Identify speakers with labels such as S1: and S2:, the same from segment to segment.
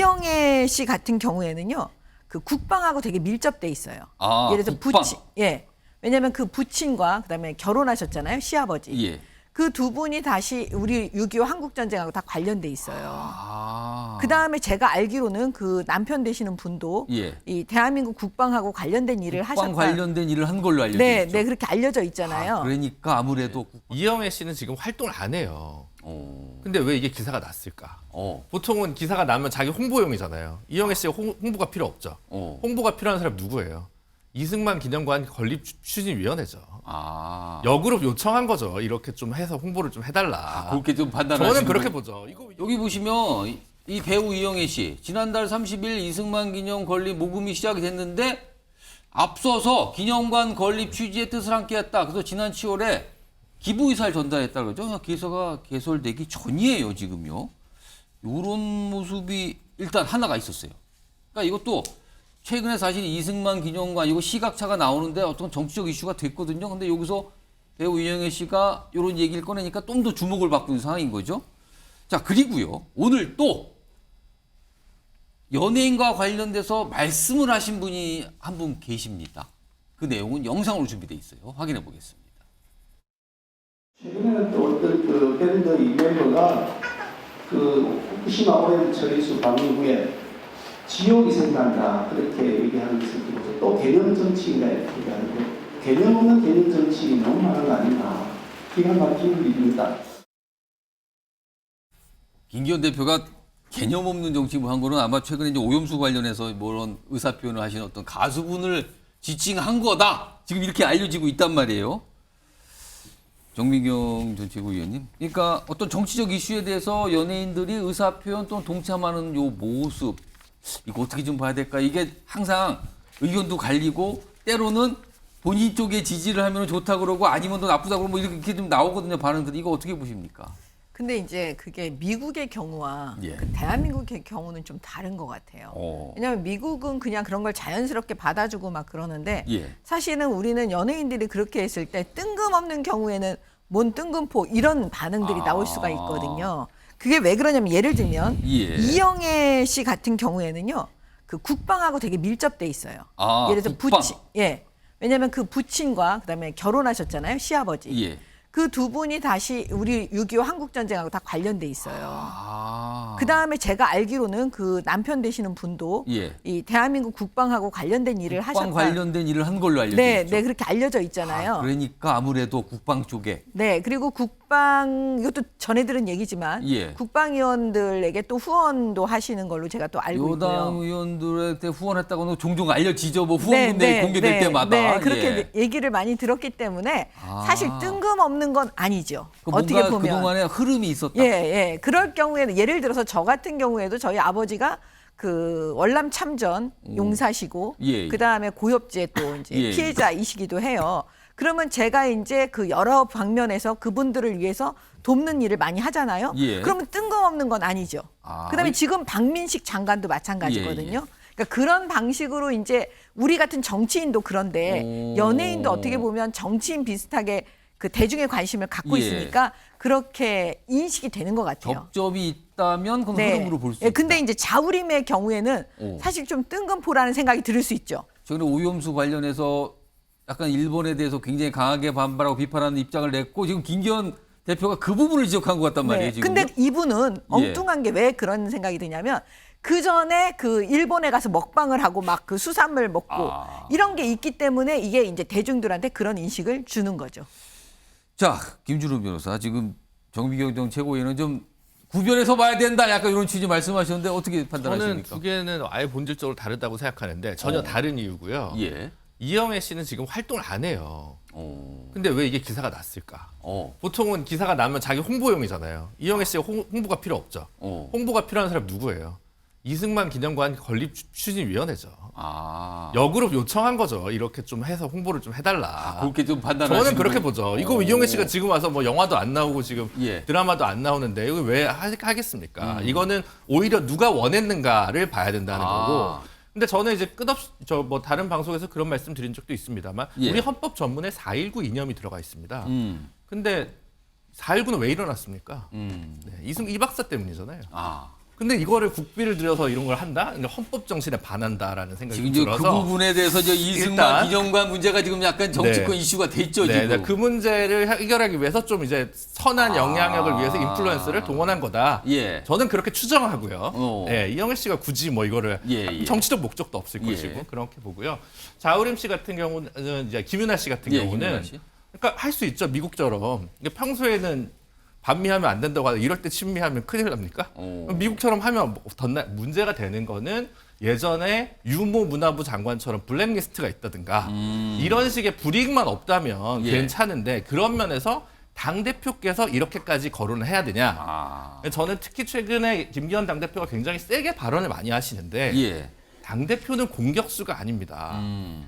S1: 이영애 씨 같은 경우에는요, 그 국방하고 되게 밀접돼 있어요. 예를 들어서
S2: 국방.
S1: 부친, 예. 왜냐하면 그 부친과 그다음에 결혼하셨잖아요, 시아버지.
S2: 예.
S1: 그 두 분이 다시 우리 6.25 한국 전쟁하고 다 관련돼 있어요. 그다음에 제가 알기로는 그 남편 되시는 분도
S2: 예.
S1: 이 대한민국 국방하고 관련된 일을
S2: 국방
S1: 하셨다.
S2: 관련된 일을 한 걸로 알려져
S1: 네,
S2: 있죠.
S1: 네 그렇게 알려져 있잖아요.
S2: 그러니까 아무래도
S3: 이영애 씨는 지금 활동을 안 해요.
S2: 어.
S3: 근데 왜 이게 기사가 났을까?
S2: 어.
S3: 보통은 기사가 나면 자기 홍보용이잖아요. 이영애 씨가 홍보가 필요 없죠.
S2: 어.
S3: 홍보가 필요한 사람 누구예요? 이승만 기념관 건립추진위원회죠. 역으로 요청한 거죠. 이렇게 좀 해서 홍보를 좀 해달라.
S2: 그렇게 좀 판단하시는
S3: 저는 그렇게 보죠. 이거
S2: 여기 보시면 이 배우 이영애 씨 지난달 30일 이승만 기념 건립 모금이 시작이 됐는데 앞서서 기념관 건립 취지에 뜻을 함께했다. 그래서 지난 10월에 기부 의사를 전달했다 그러죠. 기사가 개설되기 전이에요 지금요. 이런 모습이 일단 하나가 있었어요. 그러니까 이것도 최근에 사실 이승만 기념관 이거 시각차가 나오는데 어떤 정치적 이슈가 됐거든요. 근데 여기서 배우 이영애 씨가 이런 얘기를 꺼내니까 좀 더 주목을 받고 있는 상황인 거죠. 자, 그리고요. 오늘 또 연예인과 관련돼서 말씀을 하신 분이 한 분 계십니다. 그 내용은 영상으로 준비되어 있어요. 확인해 보겠습니다.
S4: 최근에는 또 어떤 그 밴드 이 멤버가 그 후쿠시마 오염 처리수 방류 후에 지옥이 생긴다 그렇게 얘기하는 것을 듣고 또 개념 정치인가 이렇게 얘기하는데 개념 없는 개념 정치인이 너무 많은 거 아닌가 기가 막힌 일입니다.
S2: 김기현 대표가 개념 없는 정치부 한 거는 아마 최근에 이제 오염수 관련해서 그런 의사 표현을 하신 어떤 가수분을 지칭한 거다. 지금 이렇게 알려지고 있단 말이에요. 정민경 전 최고위원님. 그러니까 어떤 정치적 이슈에 대해서 연예인들이 의사 표현 또는 동참하는 요 모습 이거 어떻게 좀 봐야 될까? 이게 항상 의견도 갈리고 때로는 본인 쪽에 지지를 하면 좋다 그러고 아니면 또 나쁘다 그러고 뭐 이렇게 좀 나오거든요. 반응들이. 이거 어떻게 보십니까?
S1: 근데 이제 그게 미국의 경우와
S2: 예.
S1: 그 대한민국의 경우는 좀 다른 것 같아요. 왜냐하면 미국은 그냥 그런 걸 자연스럽게 받아주고 막 그러는데
S2: 예.
S1: 사실은 우리는 연예인들이 그렇게 했을 때 뜬금없는 경우에는 뭔 뜬금포 이런 반응들이 나올 수가 있거든요. 그게 왜 그러냐면 예를 들면
S2: 예.
S1: 이영애 씨 같은 경우에는요. 그 국방하고 되게 밀접돼 있어요. 예를 들어서
S2: 국방.
S1: 부친, 예. 왜냐하면 그 부친과 그다음에 결혼하셨잖아요, 시아버지.
S2: 예.
S1: 그 두 분이 다시 우리 6.25 한국 전쟁하고 다 관련돼 있어요. 그다음에 제가 알기로는 그 남편 되시는 분도
S2: 예.
S1: 이 대한민국 국방하고 관련된 일을
S2: 국방
S1: 하셨다.
S2: 관련된 일을 한 걸로 알려져
S1: 네,
S2: 있죠.
S1: 네 그렇게 알려져 있잖아요.
S2: 그러니까 아무래도 국방 쪽에
S1: 네, 그리고 국방 이것도 전해 들은 얘기지만
S2: 예.
S1: 국방위원들에게 또 후원도 하시는 걸로 제가 또 알고
S2: 여당
S1: 있고요.
S2: 의원들한테 후원했다고는 종종 알려지죠. 뭐 후원금이 공개될 때마다.
S1: 네, 그렇게
S2: 예.
S1: 얘기를 많이 들었기 때문에 사실 뜬금없는 건 아니죠. 어떻게
S2: 뭔가
S1: 보면.
S2: 그동안에 흐름이 있었다.
S1: 예, 예. 그럴 경우에는 예를 들어서 저 같은 경우에도 저희 아버지가 그 월남 참전 용사시고
S2: 예, 예.
S1: 그다음에 고엽제 또 이제
S2: 예, 예.
S1: 피해자이시기도 해요. 그러면 제가 이제 그 여러 방면에서 그분들을 위해서 돕는 일을 많이 하잖아요.
S2: 예.
S1: 그러면 뜬금없는 건 아니죠. 그다음에 지금 박민식 장관도 마찬가지거든요.
S2: 예, 예.
S1: 그러니까 그런 방식으로 이제 우리 같은 정치인도 그런데 연예인도 어떻게 보면 정치인 비슷하게 그 대중의 관심을 갖고
S2: 예.
S1: 있으니까 그렇게 인식이 되는 것 같아요.
S2: 접점이 있다면 그건 흐름으로 볼 수
S1: 예,
S2: 있다.
S1: 근데 이제 자우림의 경우에는
S2: 오.
S1: 사실 좀 뜬금포라는 생각이 들을 수 있죠.
S2: 최근에 오염수 관련해서 약간 일본에 대해서 굉장히 강하게 반발하고 비판하는 입장을 냈고 지금 김기현 대표가 그 부분을 지적한 것 같단 말이에요. 지금.
S1: 근데 이분은 엉뚱한 게 왜 그런 생각이 드냐면 그 전에 그 일본에 가서 먹방을 하고 막 그 수산물 먹고 이런 게 있기 때문에 이게 이제 대중들한테 그런 인식을 주는 거죠.
S2: 자, 김준호 변호사 지금 정비경 정 최고위원은 좀 구별해서 봐야 된다. 약간 이런 취지 말씀하셨는데 어떻게
S3: 저는
S2: 판단하십니까?
S3: 두 개는 아예 본질적으로 다르다고 생각하는데 전혀 다른 이유고요.
S2: 예.
S3: 이영애 씨는 지금 활동을 안 해요. 근데 왜 이게 기사가 났을까? 보통은 기사가 나면 자기 홍보용이잖아요. 이영애 씨가 홍보가 필요 없죠. 홍보가 필요한 사람 누구예요? 이승만 기념관 건립추진위원회죠. 역으로 요청한 거죠. 이렇게 좀 해서 홍보를 좀 해달라.
S2: 그렇게 좀 판단하시는
S3: 저는 그렇게 보죠. 이거 이영애 씨가 지금 와서 뭐 영화도 안 나오고 지금
S2: 예.
S3: 드라마도 안 나오는데 이거 왜 하겠습니까? 이거는 오히려 누가 원했는가를 봐야 된다는 거고. 근데 저는 이제 끝없이 저 뭐 다른 방송에서 그런 말씀 드린 적도 있습니다만
S2: 예.
S3: 우리 헌법 전문에 4.19 이념이 들어가 있습니다. 근데 4.19는 왜 일어났습니까? 네, 이 박사 때문이잖아요. 근데 이거를 국비를 들여서 이런 걸 한다? 그러니까 헌법 정신에 반한다라는 생각이
S2: 지금 이제
S3: 들어서
S2: 그 부분에 대해서 이승만,
S3: 일단
S2: 기념관 문제가 지금 약간 정치권
S3: 네.
S2: 이슈가 됐죠,
S3: 네,
S2: 지금.
S3: 네, 그 문제를 해결하기 위해서 좀 이제 선한 영향력을 위해서 인플루언스를 동원한 거다.
S2: 예.
S3: 저는 그렇게 추정하고요. 네, 이영애 씨가 굳이 뭐 이거를
S2: 예.
S3: 정치적 목적도 없을
S2: 예.
S3: 것이고 그렇게 보고요. 자우림 씨 같은 경우는 이제 김윤아 씨 같은
S2: 예,
S3: 경우는
S2: 김윤아 씨.
S3: 그러니까 할 수 있죠, 미국처럼. 평소에는 반미하면 안 된다고 하는데 이럴 때 친미하면 큰일 납니까? 미국처럼 하면 문제가 되는 거는 예전에 유모 문화부 장관처럼 블랙리스트가 있다든가 이런 식의 불이익만 없다면
S2: 예.
S3: 괜찮은데 그런 면에서 당대표께서 이렇게까지 거론을 해야 되냐. 저는 특히 최근에 김기현 당대표가 굉장히 세게 발언을 많이 하시는데
S2: 예.
S3: 당대표는 공격수가 아닙니다.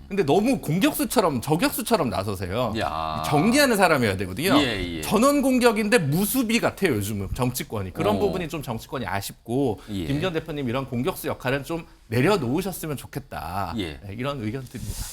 S3: 근데 너무 공격수처럼 저격수처럼 나서세요.
S2: 야.
S3: 정리하는 사람이어야 되거든요.
S2: 예.
S3: 전원 공격인데 무수비 같아요, 요즘은 정치권이. 그런 부분이 좀 정치권이 아쉽고
S2: 예.
S3: 김기현 대표님 이런 공격수 역할은 좀 내려놓으셨으면 좋겠다.
S2: 예.
S3: 네, 이런 의견 드립니다.